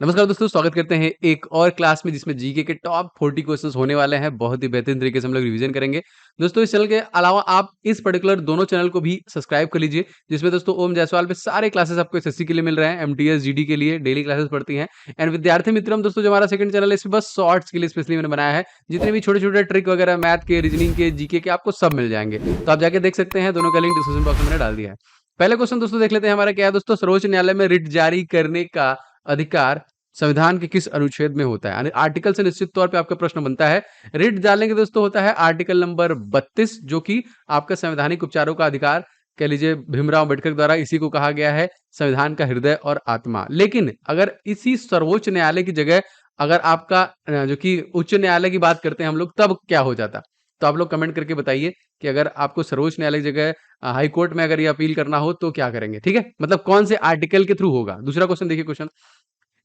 नमस्कार दोस्तों, स्वागत करते हैं एक और क्लास में जिसमें जीके के टॉप 40 क्वेश्चंस होने वाले हैं। बहुत ही बेहतरीन तरीके से हम लोग रिवीजन करेंगे। दोस्तों इस चैनल के अलावा आप इस पर्टिकुलर दोनों चैनल को भी सब्सक्राइब कर लीजिए, जिसमें दोस्तों ओम जायसवाल पे सारे क्लासेस आपको एसएससी के लिए मिल रहे हैं, एमटीएस, जीडी के लिए डेली क्लासेस पढ़ती हैं। एंड विद्यार्थी मित्रम दोस्तों, जो हमारा सेकंड चैनल है, इसमें बस शॉर्ट्स के लिए स्पेशली मैंने बनाया है। जितने भी छोटे-छोटे ट्रिक वगैरह मैथ के, रीजनिंग के, जीके के आपको सब मिल जाएँगे। तो आप जाके देख सकते हैं, दोनों का लिंक डिस्क्रिप्शन बॉक्स में मैंने डाल दिया है। पहला क्वेश्चन दोस्तों देख लेते हैं हमारा क्या है दोस्तों, सर्वोच्च न्यायालय में रिट जारी करने का अधिकार संविधान के किस अनुच्छेद में होता है? यानी आर्टिकल से निश्चित तौर पे आपका प्रश्न बनता है। रिट डालेंगे दोस्तों होता है आर्टिकल नंबर 32, जो कि आपका संवैधानिक उपचारों का अधिकार कह लीजिए भीमराव अम्बेडकर द्वारा इसी को कहा गया है संविधान का हृदय और आत्मा। लेकिन अगर इसी सर्वोच्च न्यायालय की जगह अगर आपका जो कि उच्च न्यायालय की बात करते हैं हम लोग, तब क्या हो जाता? तो आप लोग कमेंट करके बताइए कि अगर आपको सर्वोच्च न्यायालय की जगह हाई कोर्ट में अगर ये अपील करना हो तो क्या करेंगे? ठीक है, मतलब कौन से आर्टिकल के थ्रू होगा? दूसरा क्वेश्चन देखिए, क्वेश्चन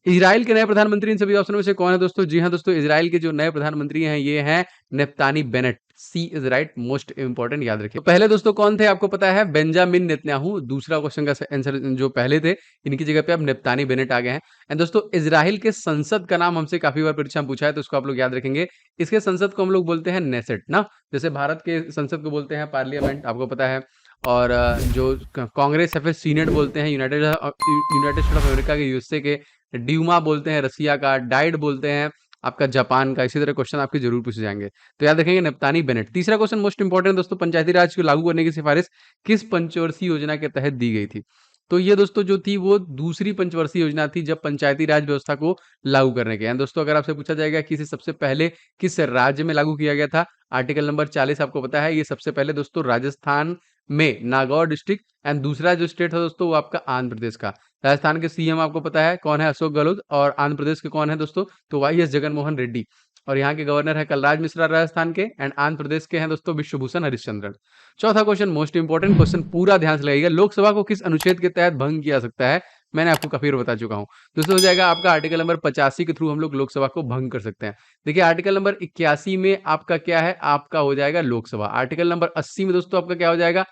इजराइल के नए प्रधानमंत्री इन सभी ऑप्शनों में से कौन है दोस्तों? जी हाँ दोस्तों, इजराइल के जो नए प्रधानमंत्री हैं ये हैं Naftali Bennett. C is right, most important, याद रखिए। तो पहले दोस्तों कौन थे आपको पता है? Benjamin Netanyahu. दूसरा क्वेश्चन का आंसर जो पहले थे, इनकी जगह पे अब नेफ्तानी बेनेट आ गए हैं। एंड दोस्तों इजराइल के संसद का नाम हमसे काफी बार परीक्षा में पूछा है, तो इसको आप लोग याद रखेंगे। इसके संसद को हम लोग बोलते हैं नेसेट ना, जैसे भारत के संसद को बोलते हैं पार्लियामेंट, आपको पता है। और जो कांग्रेस है फिर सीनेट बोलते हैं, United United state of America के, यूएसए के ड्यूमा बोलते हैं, रसिया का डाइड बोलते हैं, आपका जापान का। इसी तरह क्वेश्चन आपके जरूर पूछे जाएंगे, तो याद रखेंगे नेफ्तानी बेनेट। तीसरा क्वेश्चन मोस्ट इंपॉर्टेंट दोस्तों, पंचायती राज को लागू करने की सिफारिश किस पंचवर्षीय योजना के तहत दी गई थी? तो ये दोस्तों जो थी वो दूसरी पंचवर्षीय योजना थी, जब पंचायती राज व्यवस्था को लागू करने के। दोस्तों अगर आपसे पूछा जाएगा कि इसे सबसे पहले किस राज्य में लागू किया गया था, आर्टिकल नंबर 40 आपको पता है, ये सबसे पहले दोस्तों राजस्थान में नागौर डिस्ट्रिक्ट। एंड दूसरा जो स्टेट है दोस्तों वो आपका आंध्र प्रदेश का। राजस्थान के सीएम आपको पता है कौन है? अशोक गहलोत। और आंध्र प्रदेश के कौन है दोस्तों? तो वाईएस जगनमोहन रेड्डी। और यहाँ के गवर्नर है कलराज मिश्रा राजस्थान के। एंड आंध्र प्रदेश के हैं दोस्तों विश्वभूषण हरिश्चंद्रन। चौथा क्वेश्चन मोस्ट इंपॉर्टेंट क्वेश्चन, पूरा ध्यान से लगाइएगा। लोकसभा को किस अनुच्छेद के तहत भंग किया सकता है? मैंने आपको काफी बार बता चुका हूँ। दोस्तों हो जाएगा आपका आर्टिकल नंबर 85 के थ्रू हम लोग लोकसभा को भंग कर सकते हैं। देखिए आर्टिकल नंबर 81 में आपका क्या है? आपका हो जाएगा लोकसभा। आर्टिकल नंबर 80 में दोस्तों आपका क्या हो जाएगा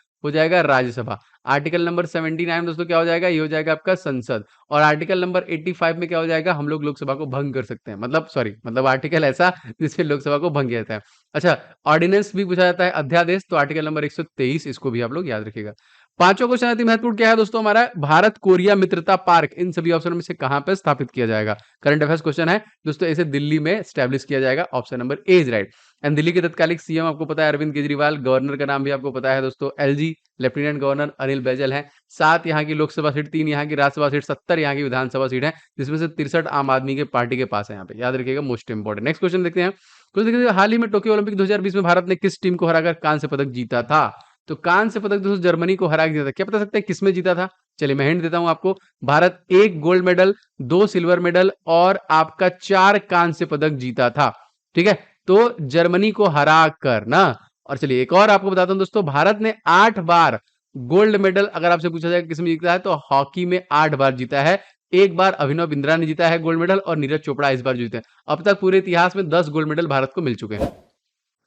राज्यसभा। आर्टिकल नंबर 79 दोस्तों क्या हो जाएगा? ये हो जाएगा आपका संसद। और आर्टिकल नंबर 85 में क्या हो जाएगा? हम लोग लोकसभा को भंग कर सकते हैं, मतलब सॉरी, मतलब आर्टिकल ऐसा जिसमें लोकसभा को भंग किया जाता है। अच्छा, ऑर्डिनेंस भी पूछा जाता है, अध्यादेश, तो आर्टिकल नंबर 123, इसको भी आप लोग याद रखिएगा। पांचवा क्वेश्चन अति महत्वपूर्ण क्या है दोस्तों हमारा? भारत कोरिया मित्रता पार्क इन सभी ऑप्शन में से कहां पर स्थापित किया जाएगा? करंट अफेयर्स क्वेश्चन है दोस्तों, इसे दिल्ली में स्टैब्लिश किया जाएगा। Option number A is right. And Delhi के तत्कालिक सीएम आपको पता है अरविंद केजरीवाल। गवर्नर का नाम भी आपको पता है दोस्तों LG, lieutenant governor Anil Baijal है। 7 यहाँ की लोकसभा सीट, 3 यहाँ की राज्यसभा सीट, 70 यहाँ की विधानसभा सीट है, जिसमें से 63 आम आदमी के पार्टी के पास है। यहाँ पे याद रखिएगा, मोस्ट इंपॉर्टेंट। नेक्स्ट क्वेश्चन देखते हैं। कुछ देखिए, हाल ही में टोक्यो ओलंपिक 2020 में भारत ने किस टीम को हराकर कांस्य पदक जीता था? तो कांस्य पदक दोस्तों जर्मनी को हरा के जीता था। क्या बता सकते हैं किसमें जीता था? चलिए मैं हिंट देता हूं आपको। Bharat 1 gold medal, 2 silver medal और आपका 4 कांस्य पदक जीता था। ठीक है, तो जर्मनी को हरा कर ना। और चलिए एक और आपको बताता हूं दोस्तों, भारत ने 8 बार गोल्ड मेडल, अगर आपसे पूछा जाए किसमें जीता है, तो हॉकी में 8 बार जीता है। एक बार अभिनव बिंद्रा ने जीता है गोल्ड मेडल, और नीरज चोपड़ा इस बार जीते हैं। अब तक पूरे इतिहास में 10 गोल्ड मेडल भारत को मिल चुके हैं।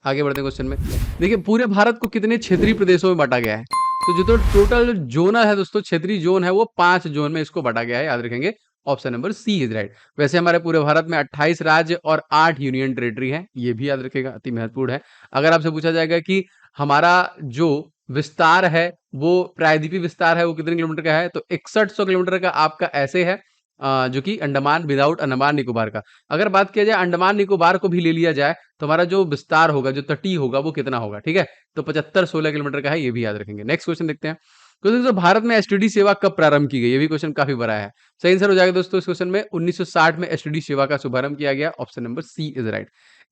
आगे बढ़ते हैं क्वेश्चन में। देखिए पूरे भारत को कितने क्षेत्रीय प्रदेशों में बांटा गया है? तो जो तो टोटल जोनल है दोस्तों, क्षेत्रीय जोन है, वो 5 जोन में इसको बांटा गया है, याद रखेंगे। Option number C is right. वैसे हमारे पूरे भारत में 28 राज्य और 8 यूनियन टेरिटरी है, ये भी याद रखेगा, अति महत्वपूर्ण है। अगर आपसे पूछा जाएगा कि हमारा जो विस्तार है वो प्रायद्वीपीय विस्तार है वो कितने किलोमीटर का है, तो 6100 किलोमीटर का आपका ऐसे है, जो कि अंडमान विदाउट अंडमान निकोबार का। अगर बात किया जाए अंडमान निकोबार को भी ले लिया जाए, तो हमारा जो विस्तार होगा, जो तटीय होगा, वो कितना होगा? ठीक है, तो 75-16 किलोमीटर का है, ये भी याद रखेंगे। नेक्स्ट क्वेश्चन देखते हैं। क्वेश्चन, तो भारत में एसटीडी सेवा कब प्रारंभ की गई? ये भी क्वेश्चन काफी बड़ा है। सही आंसर हो जाएगा दोस्तों इस क्वेश्चन में 1960 में एसटीडी सेवा का शुभारंभ किया गया। Option number C is right.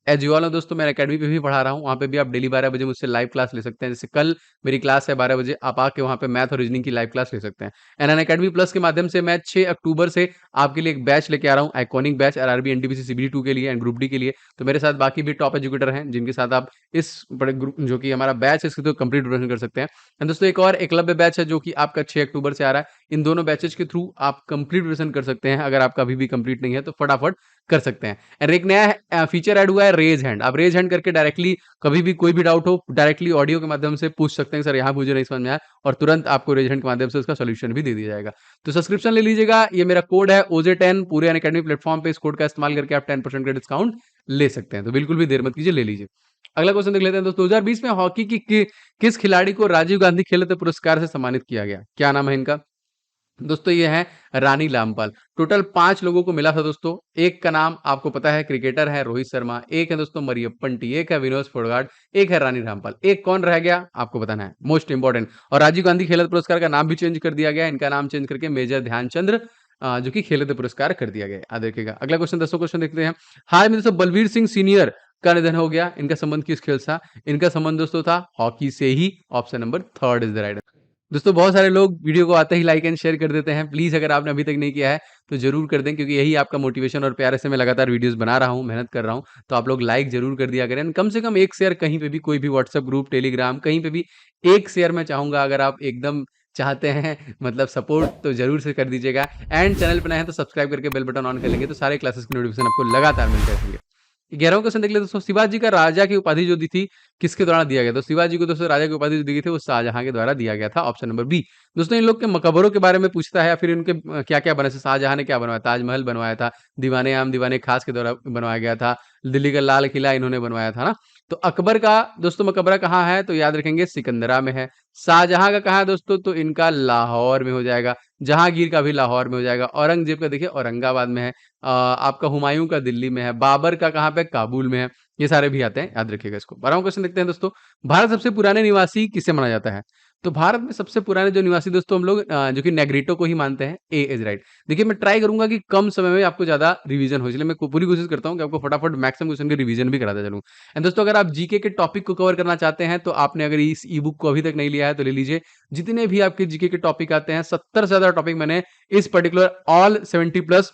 As you all know दोस्तों, मैं अकेडमी पे भी पढ़ा रहा हूँ, वहाँ पे भी आप डेली 12 बजे मुझसे लाइव क्लास ले सकते हैं। जैसे कल मेरी क्लास है 12 बजे, आप आके वहाँ पे मैथ और रीजनिंग की लाइव क्लास ले सकते हैं। एंड अकेडमी प्लस के माध्यम से मैं 6 अक्टूबर से आपके लिए एक बैच लेके आ रहा हूँ, iconic batch RRB NTPC CBD 2 के लिए एंड ग्रुप डी के लिए। तो मेरे साथ बाकी भी टॉप एजुकेटर हैं, जिनके साथ आप इस बड़े ग्रुप, जो कि हमारा बैच है, इसके तो कंप्लीट प्रिपरेशन कर सकते हैं। एंड दोस्तों एक और एकलव्य बैच है, जो कि आपका 6 अक्टूबर से आ रहा है। इन दोनों बैचेज के थ्रू आप कंप्लीट प्रिपरेशन कर सकते हैं। अगर आपका अभी भी कंप्लीट नहीं है तो फटाफट कर सकते हैं। एंड एक नया फीचर ऐड हुआ है, रेज हैंड। आप रेज हैंड करके डायरेक्टली कभी भी कोई भी डाउट हो डायरेक्टली ऑडियो के माध्यम से पूछ सकते हैं, सर यहाँ मुझे नहीं समझ में आया, और तुरंत आपको रेज हैंड के माध्यम से उसका सोल्यूशन भी दे दिया जाएगा। तो सब्सक्रिप्शन ले लीजिएगा, ये मेरा कोड है OJ10, पूरे अनअकैडमी प्लेटफॉर्म पे इस कोड का इस्तेमाल करके आप 10% का डिस्काउंट ले सकते हैं। तो बिल्कुल भी देर मत कीजिए, ले लीजिए। अगला क्वेश्चन देख लेते हैं दोस्तों। 2020 में हॉकी की किस खिलाड़ी को राजीव गांधी खेल रत्न पुरस्कार से सम्मानित किया गया? क्या नाम है इनका? दोस्तों ये है रानी रामपाल। टोटल 5 लोगों को मिला था दोस्तों। एक का नाम आपको पता है, क्रिकेटर है रोहित शर्मा, एक है दोस्तों मरियप्पन टी, एक है विनोद फोगाट, एक है रानी रामपाल। एक कौन रह गया आपको बताना है, मोस्ट इंपॉर्टेंट। और राजीव गांधी खेल रत्न पुरस्कार का नाम भी चेंज कर दिया गया है, इनका नाम चेंज करके मेजर ध्यानचंद्र जो कि खेल रत्न पुरस्कार कर दिया गया है। याद रखिएगा। अगला क्वेश्चन, 10वां क्वेश्चन देखते हैं। हाल में दोस्तों बलवीर सिंह सीनियर का निधन हो गया, इनका संबंध किस खेल से था? इनका संबंध दोस्तों था हॉकी से ही। Option number 3 is the right. दोस्तों बहुत सारे लोग वीडियो को आते ही लाइक एंड शेयर कर देते हैं। प्लीज़ अगर आपने अभी तक नहीं किया है तो ज़रूर कर दें, क्योंकि यही आपका मोटिवेशन और प्यार। से मैं लगातार वीडियोस बना रहा हूँ, मेहनत कर रहा हूँ, तो आप लोग लाइक ज़रूर कर दिया करें। कम से कम एक शेयर कहीं पे भी, कोई भी व्हाट्सएप ग्रुप, टेलीग्राम, कहीं पे भी एक शेयर मैं चाहूँगा। अगर आप एकदम चाहते हैं मतलब सपोर्ट, तो ज़रूर से कर दीजिएगा। एंड चैनल पर नए हैं तो सब्सक्राइब करके बेल बटन ऑन कर लेंगे, तो सारे क्लासेस की नोटिफिकेशन आपको लगातार मिलते रहेंगे। 11वां क्वेश्चन देख लेते हैं दोस्तों। शिवाजी का राजा की उपाधि जो दी थी किसके द्वारा दिया गया? तो शिवाजी को दोस्तों राजा की उपाधि जो दी गई थी वो शाहजहां के द्वारा दिया गया था। Option number B. दोस्तों इन लोग के मकबरों के बारे में पूछता है, या फिर इनके क्या क्या बना, शाहजहां ने क्या बनवाया? ताजमहल बनवाया था, दीवाने आम दीवाने खास के द्वारा बनवाया गया था, दिल्ली का लाल किला इन्होंने बनवाया था ना। तो अकबर का दोस्तों मकबरा कहाँ है? तो याद रखेंगे सिकंदरा में है। शाहजहां का कहाँ है दोस्तों? तो इनका लाहौर में हो जाएगा। जहांगीर का भी लाहौर में हो जाएगा। औरंगजेब का देखिए औरंगाबाद में है। आपका हुमायूं का दिल्ली में है। बाबर का कहाँ पे? काबुल में है। ये सारे भी आते हैं, याद रखिएगा इसको। 12वां क्वेश्चन देखते हैं दोस्तों। भारत सबसे पुराने निवासी किसे माना जाता है? तो भारत में सबसे पुराने जो निवासी दोस्तों हम लोग जो कि नेग्रिटो को ही मानते हैं। A is right. देखिए मैं ट्राई करूंगा कि कम समय में आपको ज्यादा रिवीजन हो, इसलिए मैं पूरी कोशिश करता हूं कि आपको फटाफट मैक्सिमम क्वेश्चन की रिवीजन भी कराता चलूं। एंड दोस्तों अगर आप जीके के टॉपिक को कवर करना चाहते हैं, तो आपने अगर इस ई बुक को अभी तक नहीं लिया है तो ले लीजिए। जितने भी आपके जीके के टॉपिक आते हैं, 70 से ज्यादा टॉपिक मैंने इस पर्टिकुलर ऑल 70+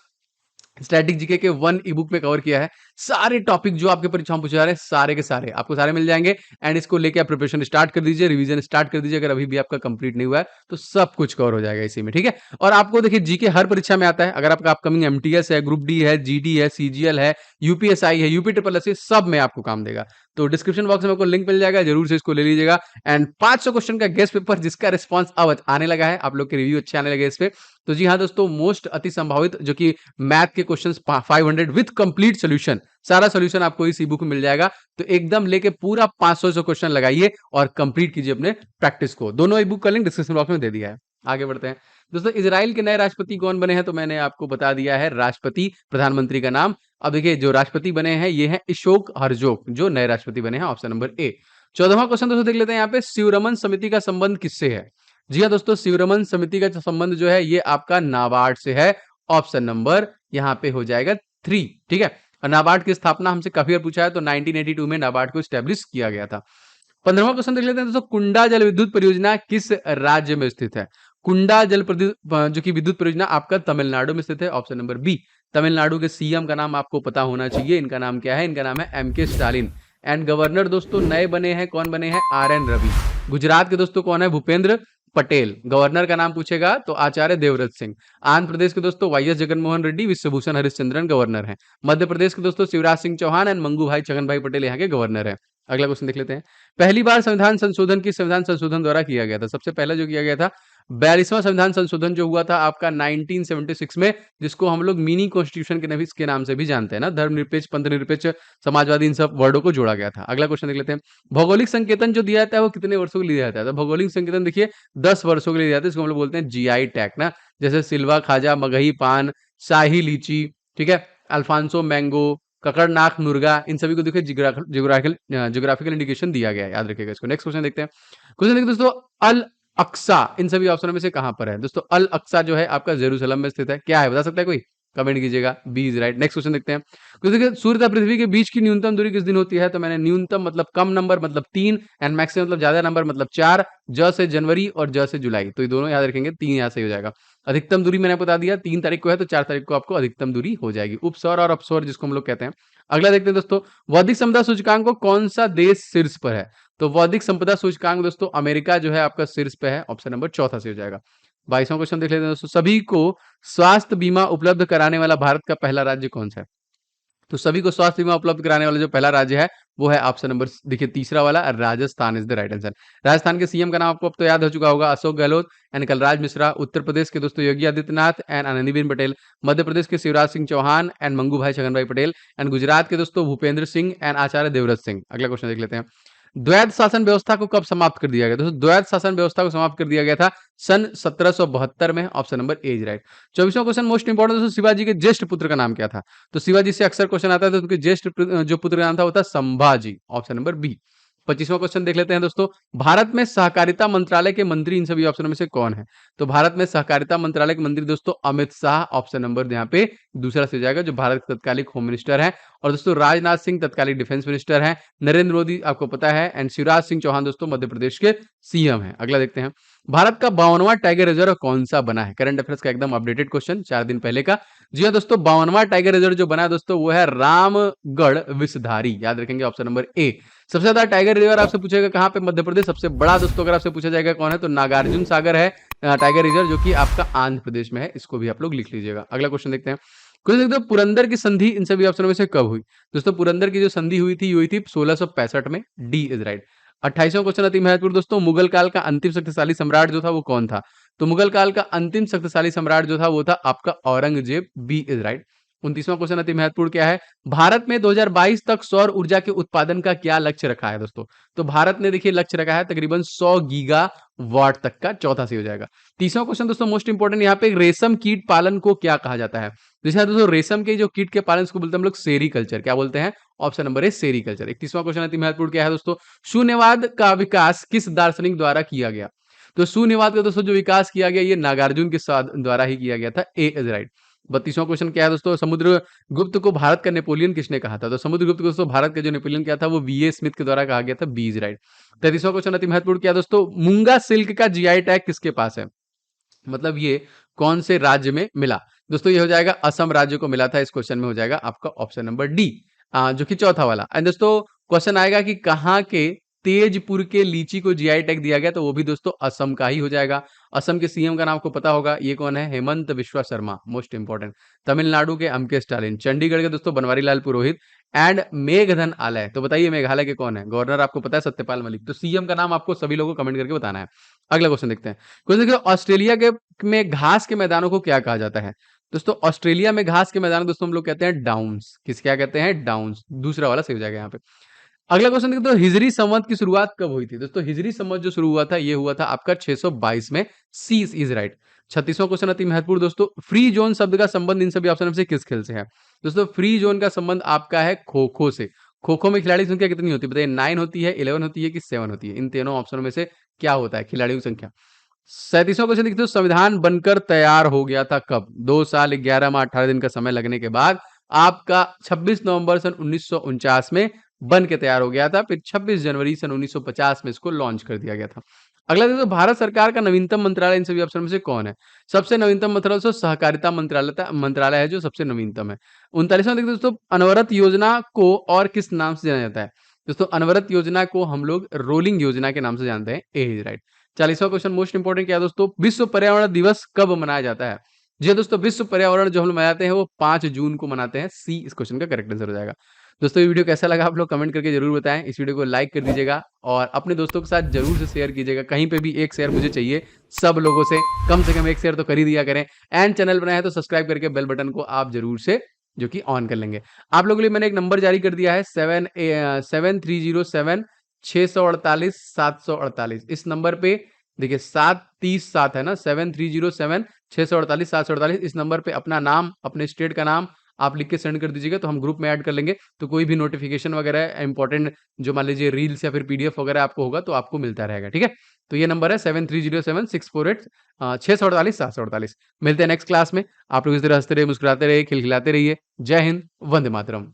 स्टैटिक जीके के 1 ई बुक में कवर किया है। सारे टॉपिक जो आपके परीक्षा में पूछे जा रहे हैं, सारे के सारे आपको सारे मिल जाएंगे। एंड इसको लेके आप प्रिपरेशन स्टार्ट कर दीजिए, रिवीजन स्टार्ट कर दीजिए। अगर अभी भी आपका कंप्लीट नहीं हुआ है तो सब कुछ कवर हो जाएगा इसी में, ठीक है। और आपको देखिए जीके हर परीक्षा में आता है। अगर आपका अपकमिंग एमटीएस है, ग्रुप डी है, जीडी है, सीजीएल है, यूपीएसआई है, यूपी ट्रिपल एस, सब में आपको काम देगा। तो डिस्क्रिप्शन बॉक्स में आपको लिंक मिल जाएगा, जरूर से इसको ले लीजिएगा। एंड 500 क्वेश्चन का गेस्ट पेपर जिसका रिस्पॉन्स अब आने लगा है, आप लोग के रिव्यू अच्छे आने लगे इस पे। तो जी हाँ दोस्तों, मोस्ट अति संभावित जो कि मैथ के क्वेश्चंस 500 विद कंप्लीट सोल्यूशन, सारा सोल्यूशन आपको इस ई बुक में मिल जाएगा। तो एकदम लेके पूरा 500 से क्वेश्चन लगाइए और कंप्लीट कीजिए अपने प्रैक्टिस को। दोनों ई बुक का लिंक डिस्क्रिप्शन बॉक्स में दे दिया है। आगे बढ़ते हैं दोस्तों। इजराइल के नए राष्ट्रपति कौन बने हैं? तो मैंने आपको बता दिया है राष्ट्रपति, प्रधानमंत्री का नाम। अब देखिए जो राष्ट्रपति बने हैं ये है अशोक हर्जोग, जो नए राष्ट्रपति बने हैं। Option number A. 14वां क्वेश्चन दोस्तों देख लेते हैं। यहाँ पे शिवरमन समिति का संबंध किससे है? जी हाँ दोस्तों, शिवरमन समिति का संबंध जो है ये आपका नाबार्ड से है। ऑप्शन नंबर यहाँ पे हो जाएगा 3, ठीक है। और नाबार्ड की स्थापना हमसे काफी बार पूछा है, तो 1982 में नाबार्ड को स्टैब्लिश किया गया था। 15वां क्वेश्चन देख लेते हैं दोस्तों। कुंडा जल विद्युत परियोजना किस राज्य में स्थित है? कुंडा जल जो कि विद्युत परियोजना आपका तमिलनाडु में स्थित है। Option number B. तमिलनाडु के सीएम का नाम आपको पता होना चाहिए। इनका नाम क्या है? इनका नाम है एम के स्टालिन। एंड गवर्नर दोस्तों नए बने हैं, कौन बने हैं? RN रवि। गुजरात के दोस्तों कौन है? भूपेंद्र पटेल। गवर्नर का नाम पूछेगा तो आचार्य देवव्रत सिंह। आंध्र प्रदेश के दोस्तों YS जगनमोहन रेड्डी, विश्वभूषण हरिश्चंद्रन गवर्नर हैं। मध्य प्रदेश के दोस्तों शिवराज सिंह चौहान एंड मंगू भाई छगन भाई पटेल यहाँ के गवर्नर हैं। अगला क्वेश्चन देख लेते हैं। पहली बार संविधान संशोधन किस संविधान संशोधन द्वारा किया गया था? सबसे पहले जो किया गया था 42वां संविधान संशोधन जो हुआ था आपका 1976 में, जिसको हम लोग मिनी कॉन्स्टिट्यूशन के नाम से भी जानते हैं ना। धर्मनिरपेक्ष, पंथनिरपेक्ष, समाजवादी, इन सब वर्डों को जोड़ा गया था। अगला क्वेश्चन देख लेते हैं। भौगोलिक संकेतन जो दिया जाता है वो कितने वर्षों के लिए दिया जाता है? तो भौगोलिक संकेतन देखिए 10 वर्षों के लिए दिया जाता है। इसको हम लोग बोलते हैं GI टैग ना। जैसे सिल्वा खाजा, मगही पान, शाही लीची, ठीक है, अल्फांसो मैंगो, ककड़नाक मुर्गा, इन सभी को देखिए ज्योग्राफिकल इंडिकेशन दिया गया है, याद रखिएगा इसको। नेक्स्ट क्वेश्चन देखते हैं। क्वेश्चन देखिए दोस्तों, अल अक्सा इन सभी ऑप्शनों में से कहां पर है? दोस्तों अल अक्सा जो है आपका जेरूसलम में स्थित है। क्या है बता सकता है कोई? कमेंट कीजिएगा। B is right. Next question देखते हैं। तो देखिए सूर्य तथा पृथ्वी के बीच की न्यूनतम दूरी किस दिन होती है? तो मैंने न्यूनतम मतलब कम नंबर मतलब 3, एंड मैक्सिमम मतलब ज्यादा नंबर मतलब 4। ज से जनवरी और ज से जुलाई, तो ये दोनों याद रखेंगे। 3 यहाँ से हो जाएगा। अधिकतम दूरी मैंने बता दिया 3 तारीख को है, तो 4 तारीख को आपको अधिकतम दूरी हो जाएगी। उपसौर और अपसौर जिसको हम लोग कहते हैं। अगला देखते हैं दोस्तों, बौद्धिक संपदा सूचकांक को कौन सा देश शीर्ष पर है? तो बौद्धिक संपदा सूचकांक दोस्तों अमेरिका जो है आपका शीर्ष पे है। ऑप्शन नंबर चौथा से हो जाएगा। 22वां क्वेश्चन देख लेते हैं दोस्तों। सभी को स्वास्थ्य बीमा उपलब्ध कराने वाला भारत का पहला राज्य कौन सा है? तो सभी को स्वास्थ्य बीमा उपलब्ध कराने वाला जो पहला राज्य है, वो है ऑप्शन नंबर देखिए तीसरा वाला Rajasthan is the right answer. Rajasthan के सीएम का नाम आपको अब तो याद हो चुका होगा अशोक गहलोत एंड कलराज मिश्रा। उत्तर प्रदेश के दोस्तों योगी आदित्यनाथ एंड आनंदीबेन पटेल। मध्य प्रदेश के शिवराज सिंह चौहान एंड मंगू भाई छगन भाई पटेल एंड गुजरात के दोस्तों भूपेंद्र सिंह एंड आचार्य देवव्रत सिंह। अगला क्वेश्चन देख लेते हैं। द्वैध शासन व्यवस्था को कब समाप्त कर दिया गया? दोस्तों द्वैध शासन व्यवस्था को समाप्त कर दिया गया था सन 1772 में। Option number A is right. 24वां क्वेश्चन मोस्ट इंपोर्टेंट दोस्तों, शिवाजी के ज्येष्ठ पुत्र का नाम क्या था? तो शिवाजी से अक्सर क्वेश्चन आता है तो उनके ज्येष्ठ जो पुत्र का नाम था वो था संभाजी। Option number B. 25वां क्वेश्चन देख लेते हैं दोस्तों, भारत में सहकारिता मंत्रालय के मंत्री इन सभी ऑप्शनों में से कौन है? तो भारत में सहकारिता मंत्रालय के मंत्री दोस्तों अमित शाह। ऑप्शन नंबर यहाँ पे दूसरा से हो जाएगा, जो भारत के तत्कालिक होम मिनिस्टर है। और दोस्तों राजनाथ सिंह तत्कालिक डिफेंस मिनिस्टर हैं। नरेंद्र मोदी आपको पता है एंड शिवराज सिंह चौहान दोस्तों मध्य प्रदेश के सीएम हैं। अगला देखते हैं, भारत का 52वां टाइगर रिजर्व कौन सा बना है? करंट अफेयर्स का एकदम अपडेटेड क्वेश्चन 4 दिन पहले का। जी हाँ दोस्तों, 52वां टाइगर रिजर्व जो बना है दोस्तों वो है रामगढ़ विषधारी। याद रखेंगे ऑप्शन नंबर ए। सबसे ज्यादा टाइगर रिजर्व आपसे पूछेगा कहाँ पे? मध्य प्रदेश। सबसे बड़ा दोस्तों अगर आपसे पूछा जाएगा कौन है तो नागार्जुन सागर है टाइगर रिजर्व, जो कि आपका आंध्र प्रदेश में है। इसको भी आप लोग लिख लीजिएगा। अगला क्वेश्चन देखते हैं, क्वेश्चन देखते हैं, पुरंदर की संधि इन सभी ऑप्शनों में से कब हुई? दोस्तों पुरंदर की जो संधि हुई थी 1665 में। D is right. 28वां क्वेश्चन अति महत्वपूर्ण दोस्तों, मुगल काल का अंतिम शक्तिशाली सम्राट जो था वो कौन था? तो मुगल काल का अंतिम शक्तिशाली सम्राट जो था वो था आपका औरंगजेब। B is right. 29वां क्वेश्चन अति महत्वपूर्ण क्या है, भारत में 2022 तक सौर ऊर्जा के उत्पादन का क्या लक्ष्य रखा है दोस्तों? तो भारत ने देखिए लक्ष्य रखा है तकरीबन 100 गीगा वाट तक का। चौथा सी हो जाएगा। 30वां क्वेश्चन दोस्तों मोस्ट इंपोर्टेंट, यहाँ पे रेशम कीट पालन को क्या कहा जाता है? जैसे दोस्तों रेशम के जो कीट के पालन को बोलते हैं हम लोग सेरीकल्चर। क्या बोलते हैं? Option number A sericulture. 31वां क्वेश्चन अति महत्वपूर्ण क्या है दोस्तों, शून्यवाद का विकास किस दार्शनिक द्वारा किया गया? तो शून्यवाद का दोस्तों जो विकास किया गया ये नागार्जुन के द्वारा ही किया गया था। ए इज राइट। 32वां क्वेश्चन क्या है दोस्तों, समुद्रगुप्त को भारत का नेपोलियन किसने कहा था? तो समुद्रगुप्त को दोस्तों भारत का जो नेपोलियन क्या था वो वीए स्मिथ के द्वारा कहा गया था। B is right. 33वां क्वेश्चन अति महत्वपूर्ण क्या है दोस्तों, मूंगा सिल्क का जीआई टैग किसके पास है? मतलब ये कौन से राज्य में मिला? दोस्तों ये हो जाएगा असम राज्य को मिला था। इस क्वेश्चन में हो जाएगा आपका ऑप्शन नंबर डी, जो कि चौथा वाला। एंड दोस्तों क्वेश्चन आएगा कि कहाँ के तेजपुर के लीची को जीआई टैग दिया गया, तो वो भी दोस्तों असम का ही हो जाएगा। असम के सीएम का नाम आपको पता होगा, ये कौन है? Hemant Biswa Sharma, most important. तमिलनाडु के एमके स्टालिन। चंडीगढ़ के दोस्तों बनवारी लाल पुरोहित एंड मेघधन आलय। तो बताइए मेघालय के कौन है? गवर्नर आपको पता है सत्यपाल मलिक। तो सीएम का नाम आपको सभी लोगों को कमेंट करके बताना है। अगला क्वेश्चन देखते हैं, क्वेश्चन देखिए, ऑस्ट्रेलिया के में घास के मैदानों को क्या कहा जाता है? दोस्तों ऑस्ट्रेलिया में घास के मैदान दोस्तों हम लोग कहते हैं डाउन्स। किस क्या कहते हैं? डाउन्स। दूसरा वाला सही हो जाएगा यहाँ पे। अगला क्वेश्चन देखते हैं, हिजरी संवत की शुरुआत कब हुई थी? दोस्तों हिजरी संवत जो शुरू हुआ था ये हुआ था आपका 622 में। सी इज राइट। 36वां क्वेश्चन अति महत्वपूर्ण दोस्तों, फ्री जोन शब्द का संबंध इन सभी ऑप्शन में से किस खेल से है? दोस्तों फ्री जोन का संबंध आपका है खो खो से। खो खो में खिलाड़ी की संख्या कितनी होती है बताइए? 9 होती है, 11 होती है कि 7 होती है? इन तीनों ऑप्शनों में से क्या होता है खिलाड़ियों की संख्या? 37वां क्वेश्चन देखते हो, संविधान बनकर तैयार हो गया था कब? 2 साल 11 माह 18 दिन का समय लगने के बाद आपका 26 नवंबर सन 1949 में बन के तैयार हो गया था। फिर 26 जनवरी सन 1950 में इसको लॉन्च कर दिया गया था। अगला देखो, भारत सरकार का नवीनतम मंत्रालय इन सभी ऑप्शन में से कौन है? सबसे नवीनतम मंत्रालय दोस्तों सहकारिता मंत्रालय है जो सबसे नवीनतम है। 39वां देखते दोस्तों, अनवरत योजना को और किस नाम से जाना जाता है? दोस्तों अनवरत योजना को हम लोग रोलिंग योजना के नाम से जानते हैं। A is right. 40वां क्वेश्चन मोस्ट इंपोर्टेंट क्या है दोस्तों, विश्व पर्यावरण दिवस कब मनाया जाता है? जी दोस्तों, विश्व पर्यावरण जो हम मनाते हैं वो 5 जून को मनाते हैं। सी इस क्वेश्चन का करेक्ट आंसर हो जाएगा। दोस्तों ये वीडियो कैसा लगा आप लोग कमेंट करके जरूर बताएं। इस वीडियो को लाइक कर दीजिएगा और अपने दोस्तों के साथ जरूर से शेयर कीजिएगा। कहीं पे भी एक शेयर मुझे चाहिए सब लोगों से कम एक शेयर तो कर ही दिया करें। एंड चैनल बनाया है तो सब्सक्राइब करके बेल बटन को आप जरूर से जो कि ऑन कर लेंगे। आप लोगों के लिए मैंने एक नंबर जारी कर दिया है 7307 648 748। इस नंबर पे देखिए 737 है ना, 7307 648 748। इस नंबर पे अपना नाम अपने स्टेट का नाम आप लिख के सेंड कर दीजिएगा तो हम ग्रुप में ऐड कर लेंगे। तो कोई भी नोटिफिकेशन वगैरह इंपॉर्टेंट जो मान लीजिए रील्स या फिर पीडीएफ वगैरह आपको होगा तो आपको मिलता रहेगा। ठीक है, तो ये नंबर है 7307 648 648 748। मिलते हैं नेक्स्ट क्लास में। आप लोग इस तरह हंसते रहिए, मुस्कुराते रहिए, खिलखिलाते रहिए। जय हिंद, वंदे मातरम।